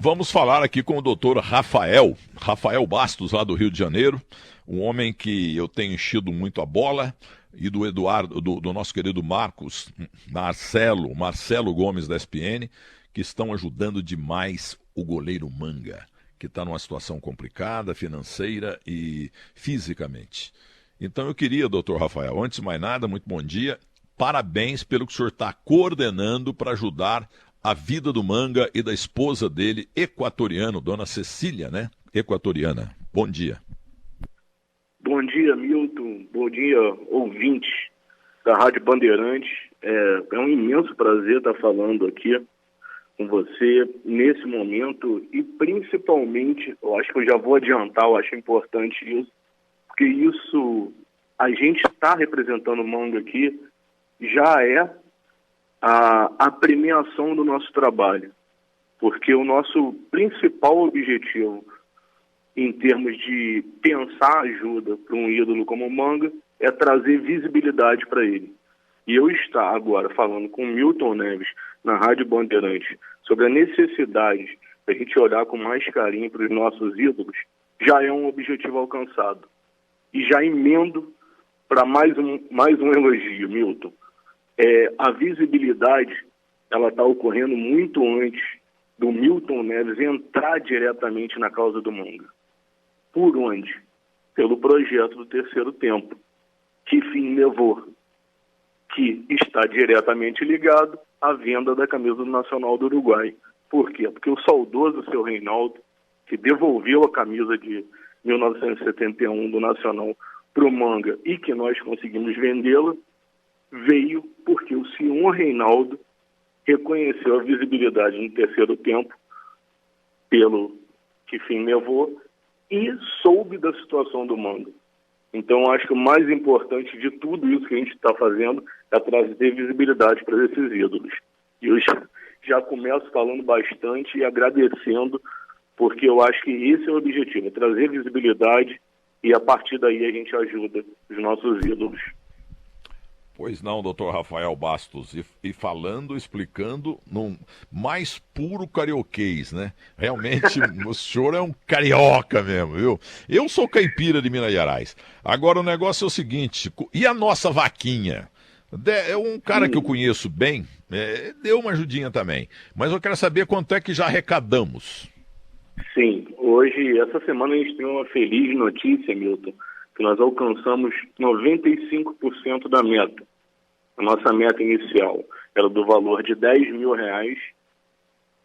Vamos falar aqui com o doutor Rafael Bastos, lá do Rio de Janeiro, um homem que eu tenho enchido muito a bola, e do Eduardo, do nosso querido Marcelo Gomes da ESPN, que estão ajudando demais o goleiro Manga, que está numa situação complicada, financeira e fisicamente. Então eu queria, doutor Rafael, antes de mais nada, muito bom dia, parabéns pelo que o senhor está coordenando para ajudar a vida do Manga e da esposa dele, equatoriano, dona Cecília, né? Equatoriana. Bom dia. Bom dia, Milton. Bom dia, ouvintes da Rádio Bandeirantes. É um imenso prazer estar falando aqui com você nesse momento e principalmente, eu acho que eu já vou adiantar, eu acho importante isso, porque isso, a gente está representando o Manga aqui, já é a premiação do nosso trabalho, porque o nosso principal objetivo em termos de pensar ajuda para um ídolo como o Manga é trazer visibilidade para ele. E eu estar agora falando com o Milton Neves na Rádio Bandeirantes sobre a necessidade da gente olhar com mais carinho para os nossos ídolos já é um objetivo alcançado. E já emendo para mais um elogio, Milton. A visibilidade ela está ocorrendo muito antes do Milton Neves entrar diretamente na causa do Manga. Por onde? Pelo projeto do Terceiro Tempo, que fim levou, que está diretamente ligado à venda da camisa do Nacional do Uruguai. Por quê? Porque o saudoso seu Reinaldo, que devolveu a camisa de 1971 do Nacional para o Manga e que nós conseguimos vendê-la, veio porque o senhor Reinaldo reconheceu a visibilidade no Terceiro Tempo, pelo que fim levou, e soube da situação do Manga. Então, acho que o mais importante de tudo isso que a gente está fazendo é trazer visibilidade para esses ídolos. E eu já começo falando bastante e agradecendo, porque eu acho que esse é o objetivo, é trazer visibilidade e a partir daí a gente ajuda os nossos ídolos. Pois não, doutor Rafael Bastos, e falando, explicando num mais puro carioquês, né? Realmente, o senhor é um carioca mesmo, viu? Eu sou caipira de Minas Gerais. Agora o negócio é o seguinte, e a nossa vaquinha? É um cara que eu conheço bem, deu uma ajudinha também, mas eu quero saber quanto é que já arrecadamos. Sim, hoje, essa semana a gente tem uma feliz notícia, Milton, que nós alcançamos 95% da meta. A nossa meta inicial era do valor de R$10.000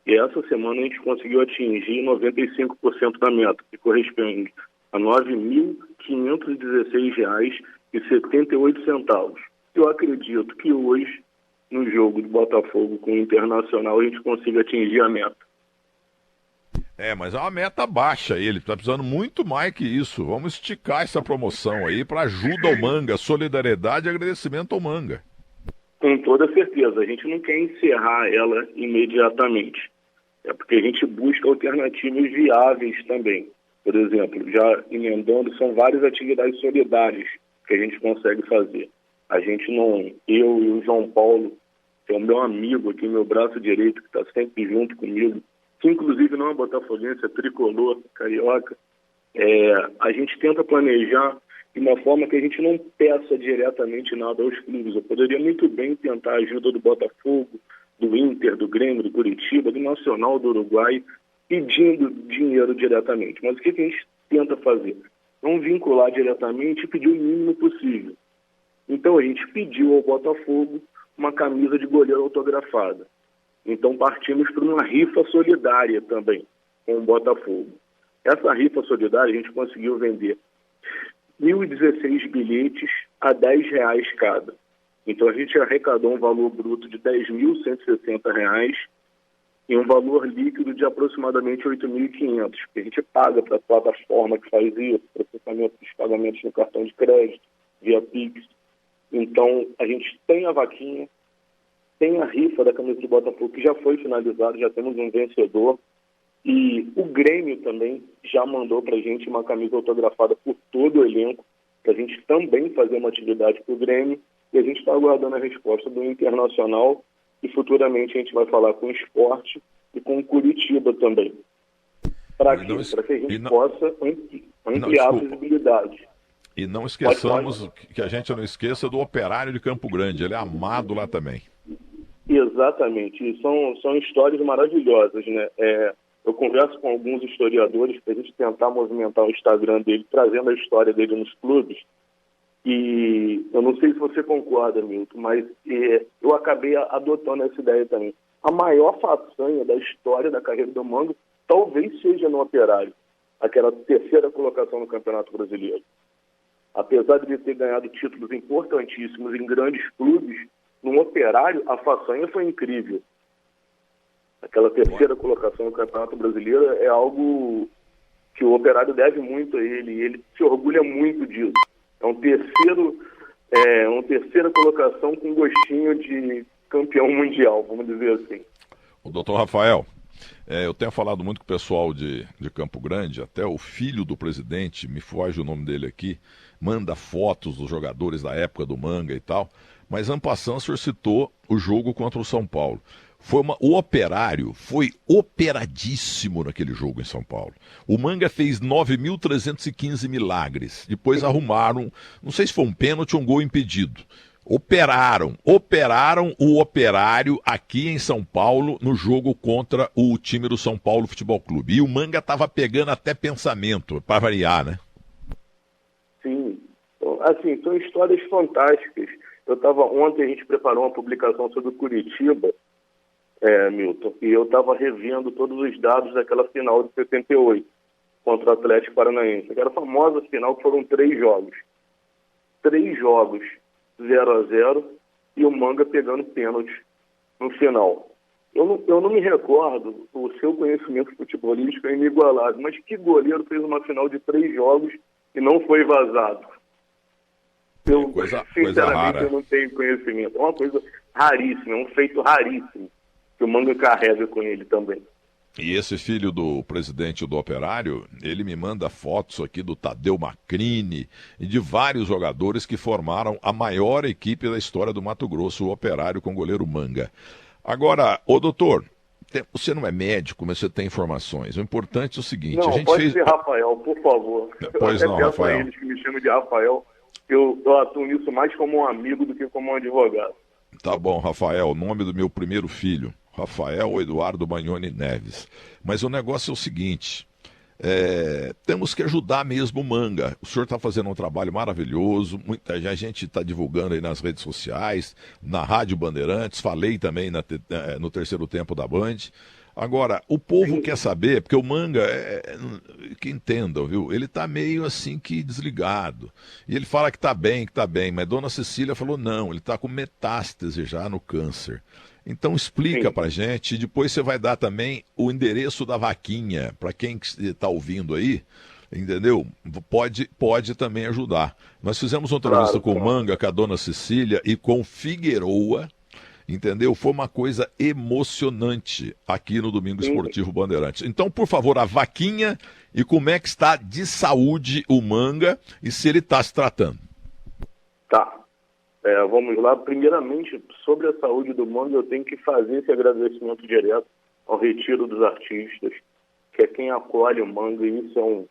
e essa semana a gente conseguiu atingir 95% da meta, que corresponde a R$9.516,78. Eu acredito que hoje, no jogo do Botafogo com o Internacional, a gente consiga atingir a meta. Mas é uma meta baixa, ele está precisando muito mais que isso. Vamos esticar essa promoção aí para ajuda ao Manga, solidariedade e agradecimento ao Manga. Com toda certeza, a gente não quer encerrar ela imediatamente. É porque a gente busca alternativas viáveis também. Por exemplo, já emendando, são várias atividades solidárias que a gente consegue fazer. A gente não, eu e o João Paulo, que é o meu amigo aqui, meu braço direito, que está sempre junto comigo, que inclusive não é botafoguense, é tricolor, carioca, a gente tenta planejar de uma forma que a gente não peça diretamente nada aos clubes. Eu poderia muito bem tentar a ajuda do Botafogo, do Inter, do Grêmio, do Curitiba, do Nacional do Uruguai, pedindo dinheiro diretamente. Mas o que a gente tenta fazer? Não vincular diretamente e pedir o mínimo possível. Então a gente pediu ao Botafogo uma camisa de goleiro autografada. Então partimos para uma rifa solidária também com o Botafogo. Essa rifa solidária a gente conseguiu vender 1.016 bilhetes a R$10 cada. Então a gente arrecadou um valor bruto de R$10.160 e um valor líquido de aproximadamente R$8.500, que a gente paga para a plataforma que faz isso, processamento dos pagamentos no cartão de crédito, via Pix. Então a gente tem a vaquinha, tem a rifa da camisa do Botafogo, que já foi finalizada, já temos um vencedor. E o Grêmio também já mandou para a gente uma camisa autografada por todo o elenco, para a gente também fazer uma atividade para o Grêmio. E a gente está aguardando a resposta do Internacional e futuramente a gente vai falar com o Sport e com o Curitiba também. Para quê? Para que a gente possa ampliar a visibilidade. E não esqueçamos, que a gente não esqueça do Operário de Campo Grande, ele é amado lá também. Exatamente, e são histórias maravilhosas, né? Eu converso com alguns historiadores para a gente tentar movimentar o Instagram dele, trazendo a história dele nos clubes, e eu não sei se você concorda, Milton, mas eu acabei adotando essa ideia também. A maior façanha da história da carreira do Manga talvez seja no Operário, aquela terceira colocação no Campeonato Brasileiro. Apesar de ele ter ganhado títulos importantíssimos em grandes clubes, no Operário a façanha foi incrível. Aquela terceira colocação no Campeonato Brasileiro é algo que o Operário deve muito a ele, e ele se orgulha muito disso. É uma terceira colocação com gostinho de campeão mundial, vamos dizer assim. O doutor Rafael, eu tenho falado muito com o pessoal de Campo Grande, até o filho do presidente, me foge o nome dele aqui, manda fotos dos jogadores da época do Manga e tal, mas en passant, o senhor citou o jogo contra o São Paulo. O Operário foi operadíssimo naquele jogo em São Paulo. O Manga fez 9.315 milagres. Depois arrumaram, não sei se foi um pênalti ou um gol impedido. Operaram o Operário aqui em São Paulo no jogo contra o time do São Paulo Futebol Clube. E o Manga estava pegando até pensamento, para variar, né? Sim, assim, são histórias fantásticas. Ontem a gente preparou uma publicação sobre o Curitiba, Milton, e eu estava revendo todos os dados daquela final de 78 contra o Atlético Paranaense. Aquela famosa final que foram 3 jogos. 3 jogos 0-0 e o Manga pegando pênalti no final. Eu não me recordo, o seu conhecimento futebolístico é inigualável, mas que goleiro fez uma final de 3 jogos e não foi vazado? Sinceramente, eu não tenho conhecimento. É uma coisa raríssima, é um feito raríssimo que o Manga carrega com ele também. E esse filho do presidente do Operário, ele me manda fotos aqui do Tadeu Macrini e de vários jogadores que formaram a maior equipe da história do Mato Grosso, o Operário, com o goleiro Manga. Agora, doutor, você não é médico, mas você tem informações. O importante é o seguinte... Não, a gente pode ser Rafael, por favor. Pois não, Rafael. A eles que me chamam de Rafael. Eu atuo nisso mais como um amigo do que como um advogado. Tá bom, Rafael, o nome do meu primeiro filho, Rafael Eduardo Bagnoni Neves. Mas o negócio é o seguinte, temos que ajudar mesmo o Manga. O senhor está fazendo um trabalho maravilhoso, muita gente está divulgando aí nas redes sociais, na Rádio Bandeirantes, falei também no terceiro tempo da Band. Agora, o povo quer saber, porque o Manga, que entendam, viu? Ele tá meio assim que desligado. E ele fala que tá bem, mas Dona Cecília falou não, ele tá com metástase já no câncer. Então explica pra gente, e depois você vai dar também o endereço da vaquinha, para quem está ouvindo aí, entendeu? Pode também ajudar. Nós fizemos uma entrevista com o Manga, com a Dona Cecília e com Figueroa, entendeu? Foi uma coisa emocionante aqui no Domingo Esportivo Bandeirantes. Então, por favor, a vaquinha e como é que está de saúde o Manga e se ele está se tratando. Tá. Vamos lá. Primeiramente, sobre a saúde do Manga, eu tenho que fazer esse agradecimento direto ao Retiro dos Artistas, que é quem acolhe o Manga, e isso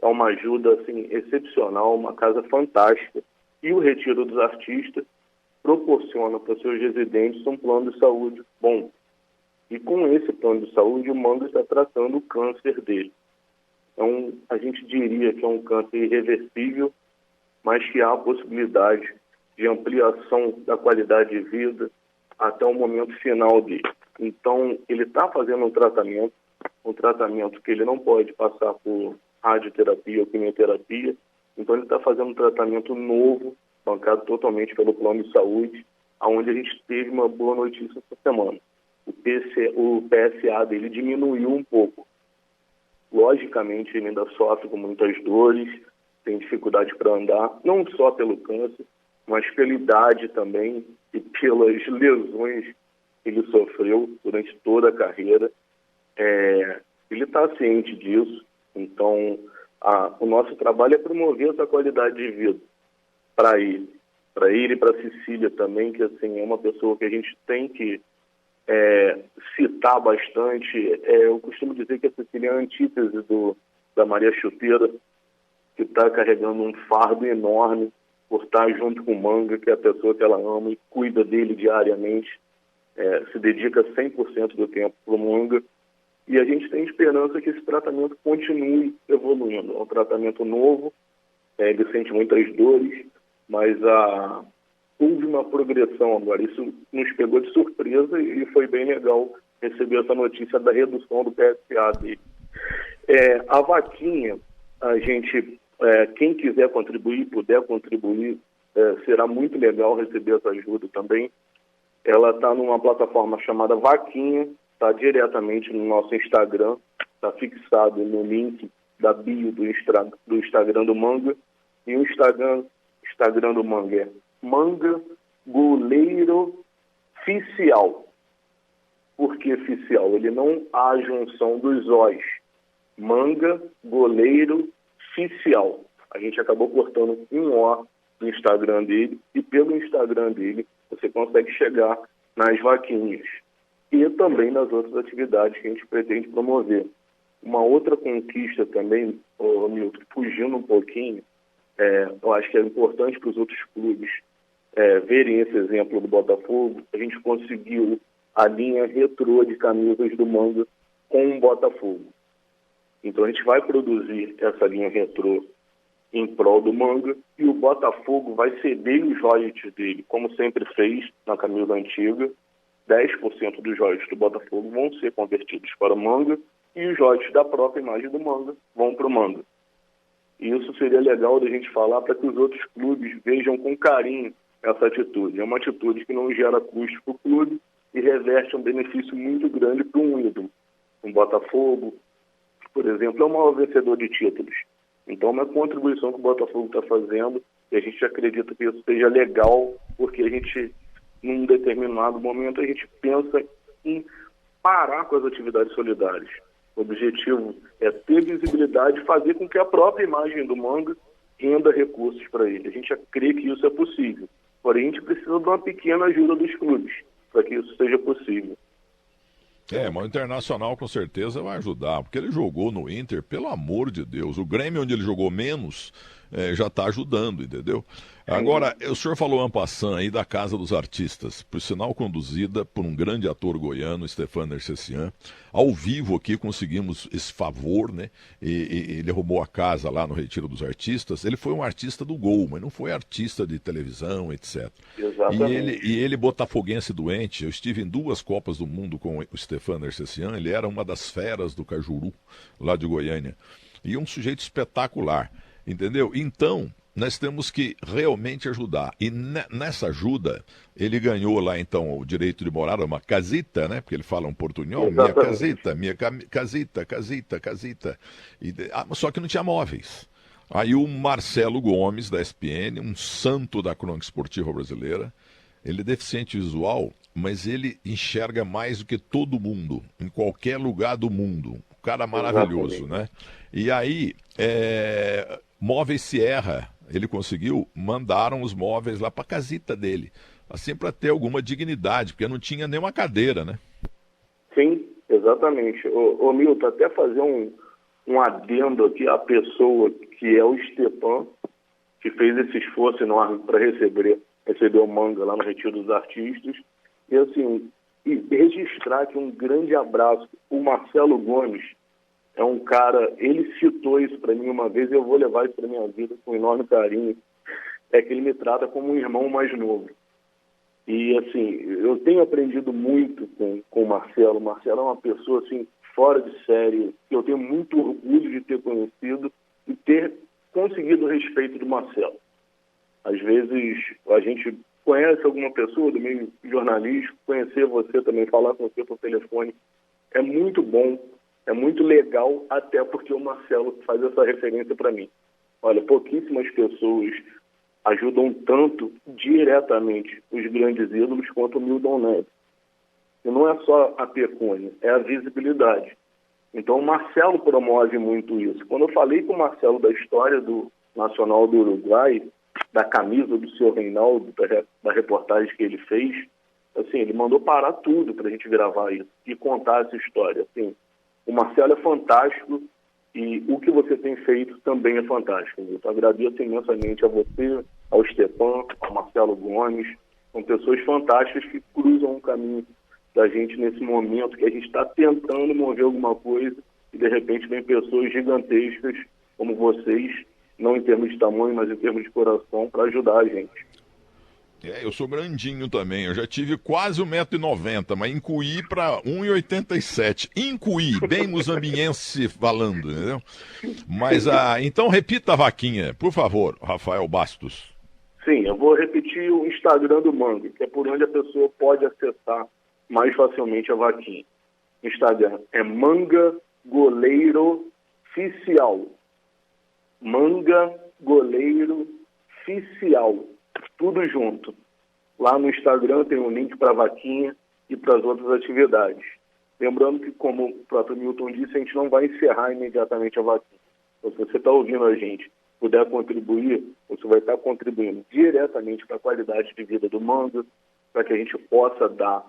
é uma ajuda assim, excepcional, uma casa fantástica. E o Retiro dos Artistas proporciona para seus residentes um plano de saúde bom. E com esse plano de saúde, o Manga está tratando o câncer dele. Então, a gente diria que é um câncer irreversível, mas que há a possibilidade de ampliação da qualidade de vida até o momento final dele. Então, ele está fazendo um tratamento que ele não pode passar por radioterapia ou quimioterapia. Então, ele está fazendo um tratamento novo, bancado totalmente pelo plano de saúde, onde a gente teve uma boa notícia essa semana. O PSA dele diminuiu um pouco. Logicamente, ele ainda sofre com muitas dores, tem dificuldade para andar, não só pelo câncer, mas pela idade também e pelas lesões que ele sofreu durante toda a carreira. Ele está ciente disso, então o nosso trabalho é promover essa qualidade de vida para ele e para a Cecília também, que assim, é uma pessoa que a gente tem que citar bastante. Eu costumo dizer que a Cecília é a antítese da Maria Chuteira, que está carregando um fardo enorme por estar junto com o Manga, que é a pessoa que ela ama e cuida dele diariamente, se dedica 100% do tempo para o Manga. E a gente tem esperança que esse tratamento continue evoluindo. É um tratamento novo, ele sente muitas dores, mas houve uma progressão agora. Isso nos pegou de surpresa e foi bem legal receber essa notícia da redução do PSA dele. A vaquinha, a gente, quem quiser contribuir, puder contribuir, será muito legal receber essa ajuda também. Ela está numa plataforma chamada Vaquinha, está diretamente no nosso Instagram, está fixado no link da bio do Instagram do Manga. E o Instagram do Manga é Manga Goleiro Oficial. Por que oficial? Ele não há junção dos Os. Manga Goleiro Oficial. A gente acabou cortando um O no Instagram dele, e pelo Instagram dele você consegue chegar nas vaquinhas e também nas outras atividades que a gente pretende promover. Uma outra conquista também, Milton, fugindo um pouquinho, eu acho que é importante para os outros clubes verem esse exemplo do Botafogo. A gente conseguiu a linha retrô de camisas do Manga com o Botafogo. Então a gente vai produzir essa linha retrô em prol do Manga, e o Botafogo vai ceder os royalties dele, como sempre fez na camisa antiga. 10% dos royalties do Botafogo vão ser convertidos para o Manga, e os royalties da própria imagem do Manga vão para o Manga. E isso seria legal da gente falar para que os outros clubes vejam com carinho essa atitude. É uma atitude que não gera custo para o clube e reverte um benefício muito grande para um ídolo. O Botafogo, por exemplo, é o maior vencedor de títulos. Então, é uma contribuição que o Botafogo está fazendo, e a gente acredita que isso seja legal, porque a gente, num determinado momento, a gente pensa em parar com as atividades solidárias. O objetivo é ter visibilidade e fazer com que a própria imagem do Manga renda recursos para ele. A gente crê que isso é possível. Porém, a gente precisa de uma pequena ajuda dos clubes para que isso seja possível. Mas o Internacional com certeza vai ajudar, porque ele jogou no Inter, pelo amor de Deus. O Grêmio, onde ele jogou menos, já está ajudando, entendeu? Agora, o senhor falou en passant aí da Casa dos Artistas, por sinal conduzida por um grande ator goiano, Stefano Ercecian. Ao vivo aqui conseguimos esse favor, né? E ele arrumou a casa lá no Retiro dos Artistas. Ele foi um artista do gol, mas não foi artista de televisão, etc. Exatamente. E ele botafoguense doente. Eu estive em 2 Copas do Mundo com o Stefano Ercecian. Ele era uma das feras do Cajuru, lá de Goiânia. E um sujeito espetacular, entendeu? Então, nós temos que realmente ajudar. E nessa ajuda, ele ganhou lá, então, o direito de morar, uma casita, né? Porque ele fala um portunhol, minha casita. Só que não tinha móveis. Aí o Marcelo Gomes, da ESPN, um santo da crônica esportiva brasileira, ele é deficiente visual, mas ele enxerga mais do que todo mundo, em qualquer lugar do mundo. Um cara maravilhoso, né? E aí, Móveis Sierra, ele conseguiu, mandaram os móveis lá para a casita dele, assim, para ter alguma dignidade, porque não tinha nenhuma cadeira, né? Sim, exatamente. Ô Milton, até fazer um adendo aqui à pessoa que é o Stepan, que fez esse esforço enorme para receber o Manga lá no Retiro dos Artistas, e assim, registrar aqui um grande abraço. O Marcelo Gomes é um cara, ele citou isso para mim uma vez, e eu vou levar isso para minha vida com enorme carinho, é que ele me trata como um irmão mais novo. E assim, eu tenho aprendido muito com o Marcelo. O Marcelo é uma pessoa assim, fora de série, que eu tenho muito orgulho de ter conhecido e ter conseguido o respeito do Marcelo. Às vezes a gente conhece alguma pessoa do meio jornalístico, conhecer você também, falar com você por telefone, é muito bom. É muito legal, até porque o Marcelo faz essa referência para mim. Olha, pouquíssimas pessoas ajudam tanto diretamente os grandes ídolos quanto o Milton Neves. E não é só a pecúnia, é a visibilidade. Então o Marcelo promove muito isso. Quando eu falei com o Marcelo da história do Nacional do Uruguai, da camisa do senhor Reinaldo, da reportagem que ele fez, Assim, ele mandou parar tudo para a gente gravar isso e contar essa história. Assim, o Marcelo é fantástico e o que você tem feito também é fantástico. Eu agradeço imensamente a você, ao Stepan, ao Marcelo Gomes. São pessoas fantásticas que cruzam o caminho da gente nesse momento que a gente está tentando mover alguma coisa e de repente vem pessoas gigantescas como vocês, não em termos de tamanho, mas em termos de coração, para ajudar a gente. Eu sou grandinho também, eu já tive quase 1,90 m, mas incuí para 1,87 m. Incuí, bem mozambiense falando, entendeu? Mas, então repita a vaquinha, por favor, Rafael Bastos. Sim, eu vou repetir o Instagram do Manga, que é por onde a pessoa pode acessar mais facilmente a vaquinha. O Instagram é Manga Goleiro Oficial. Manga Goleiro Oficial. Tudo junto. Lá no Instagram tem um link para a vaquinha e para as outras atividades. Lembrando que, como o próprio Milton disse, a gente não vai encerrar imediatamente a vaquinha. Então, se você está ouvindo a gente, puder contribuir, você vai estar contribuindo diretamente para a qualidade de vida do Manga, para que a gente possa dar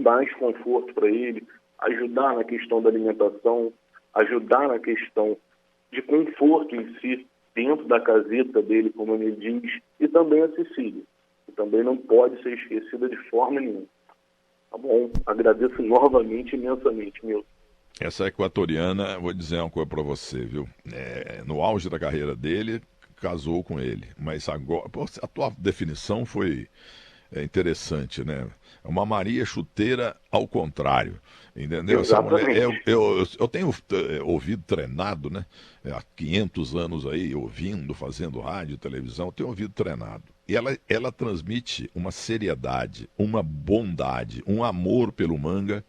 mais conforto para ele, ajudar na questão da alimentação, ajudar na questão de conforto em si, dentro da caseta dele, como ele diz, e também a Cecília, que também não pode ser esquecida de forma nenhuma. Tá bom? Agradeço novamente, imensamente, Milton. Essa equatoriana, vou dizer uma coisa para você, viu? No auge da carreira dele, casou com ele, mas agora, a tua definição foi interessante, né? É uma Maria chuteira ao contrário, entendeu? Essa mulher, eu tenho ouvido treinado, né? Há 500 anos aí, ouvindo, fazendo rádio, televisão, eu tenho ouvido treinado. E ela transmite uma seriedade, uma bondade, um amor pelo Manga,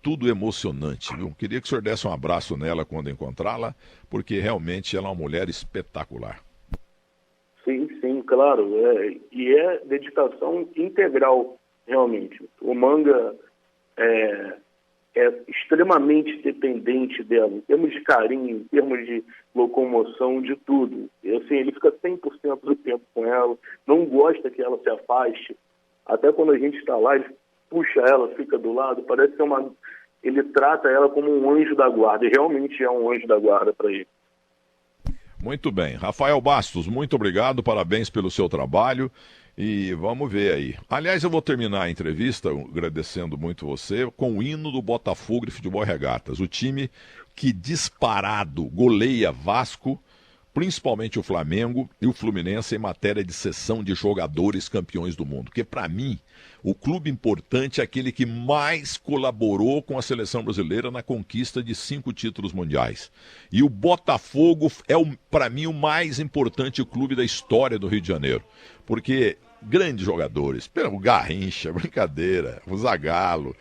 tudo emocionante, viu? Queria que o senhor desse um abraço nela quando encontrá-la, porque realmente ela é uma mulher espetacular. Sim, claro. E é dedicação integral, realmente. O Manga é extremamente dependente dela, em termos de carinho, em termos de locomoção, de tudo. E, assim, ele fica 100% do tempo com ela, não gosta que ela se afaste. Até quando a gente está lá, ele puxa ela, fica do lado, parece que ele trata ela como um anjo da guarda, e realmente é um anjo da guarda para ele. Muito bem. Rafael Bastos, muito obrigado, parabéns pelo seu trabalho e vamos ver aí. Aliás, eu vou terminar a entrevista agradecendo muito você com o hino do Botafogo de Futebol e Regatas, o time que disparado goleia Vasco, principalmente o Flamengo e o Fluminense em matéria de sessão de jogadores campeões do mundo. Porque, para mim, o clube importante é aquele que mais colaborou com a seleção brasileira na conquista de 5 títulos mundiais. E o Botafogo é, para mim, o mais importante clube da história do Rio de Janeiro. Porque grandes jogadores, o Garrincha, brincadeira, o Zagallo,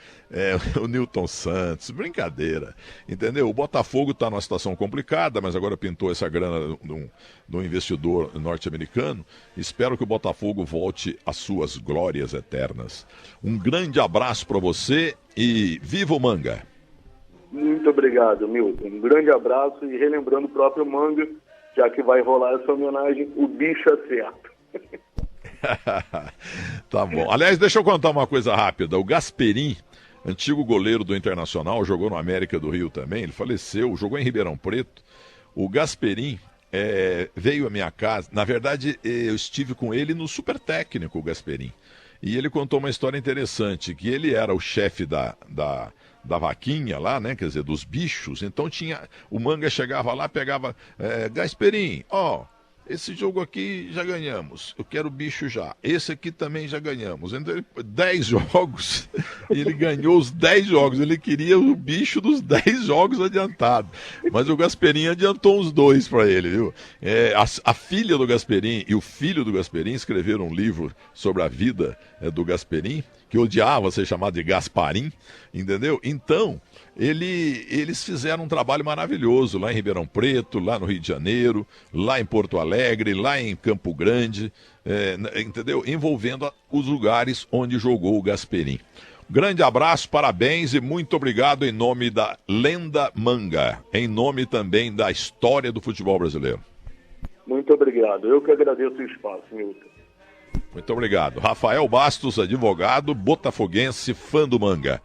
o Nilton Santos, brincadeira, entendeu? O Botafogo está numa situação complicada, mas agora pintou essa grana do investidor norte-americano. Espero que o Botafogo volte às suas glórias eternas. Um grande abraço para você e viva o Manga! Muito obrigado, Milton. Um grande abraço e relembrando o próprio Manga, já que vai rolar essa homenagem, o bicho é certo. Tá bom. Aliás, deixa eu contar uma coisa rápida. O Gasperim, antigo goleiro do Internacional, jogou no América do Rio também, ele faleceu, jogou em Ribeirão Preto. O Gasperim veio à minha casa, na verdade eu estive com ele no Super Técnico, o Gasperim. E ele contou uma história interessante, que ele era o chefe da vaquinha lá, né, quer dizer, dos bichos. Então o Manga chegava lá, pegava, Gasperim, esse jogo aqui já ganhamos, eu quero o bicho já. Esse aqui também já ganhamos. Então, 10 jogos, e ele ganhou os 10 jogos. Ele queria o bicho dos 10 jogos adiantado. Mas o Gasperim adiantou uns 2 para ele, viu? A filha do Gasperim e o filho do Gasperim escreveram um livro sobre a vida do Gasperim, que odiava ser chamado de Gasparim, entendeu? Então, eles fizeram um trabalho maravilhoso lá em Ribeirão Preto, lá no Rio de Janeiro, lá em Porto Alegre, lá em Campo Grande, entendeu? Envolvendo os lugares onde jogou o Gasperim. Grande abraço, parabéns e muito obrigado em nome da Lenda Manga, em nome também da história do futebol brasileiro. Muito obrigado. Eu que agradeço o espaço, Milton. Muito obrigado. Rafael Bastos, advogado, botafoguense, fã do Manga.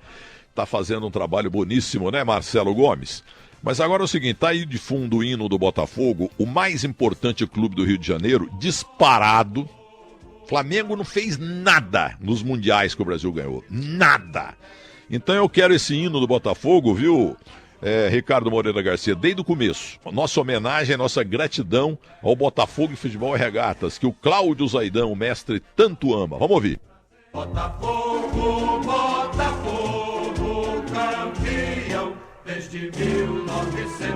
Tá fazendo um trabalho boníssimo, né, Marcelo Gomes? Mas agora é o seguinte, tá aí de fundo o hino do Botafogo, o mais importante clube do Rio de Janeiro, disparado. Flamengo não fez nada nos mundiais que o Brasil ganhou. Nada. Então eu quero esse hino do Botafogo, viu, Ricardo Moreira Garcia, desde o começo. Nossa homenagem, nossa gratidão ao Botafogo e Futebol e Regatas, que o Cláudio Zaidan, o mestre, tanto ama. Vamos ouvir. Botafogo, Botafogo, campeão desde 1900.